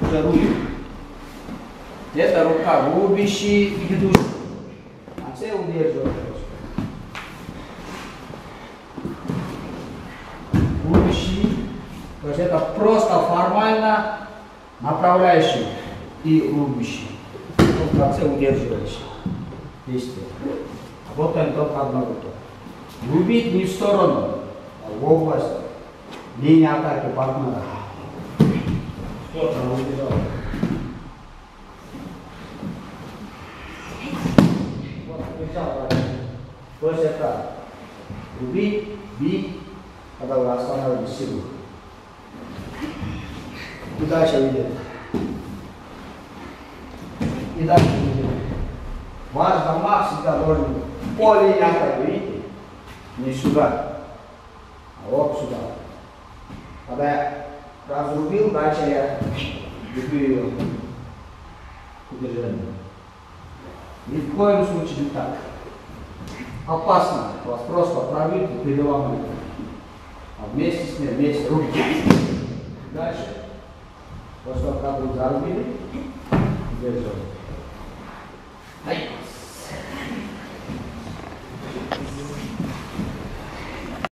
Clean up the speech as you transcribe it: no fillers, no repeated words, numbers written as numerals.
уже рулим. Это рука рубящий и ведущий. А це удерживает просто. Рубящий. То есть это просто формально направляющий и рубящий. В конце удерживающий действие. Работаем только одно руку. Рубить не в сторону, а в область линии атаки партнера. Кто-то убежал. Вот, убежал. То есть это рубить, бить, когда вы останавливаете силу. И дальше видим. И дальше видим. Ваш замах всегда должен быть по линии атаки, видите? Не сюда, а вот сюда. Когда я разрубил, дальше я бегу ее к удержанию. Ни в коем случае не так. Опасно. Вас просто пробьют и переломают. А вместе с ним, вместе руки. Дальше. Просто как вы зарубили, удерживаете.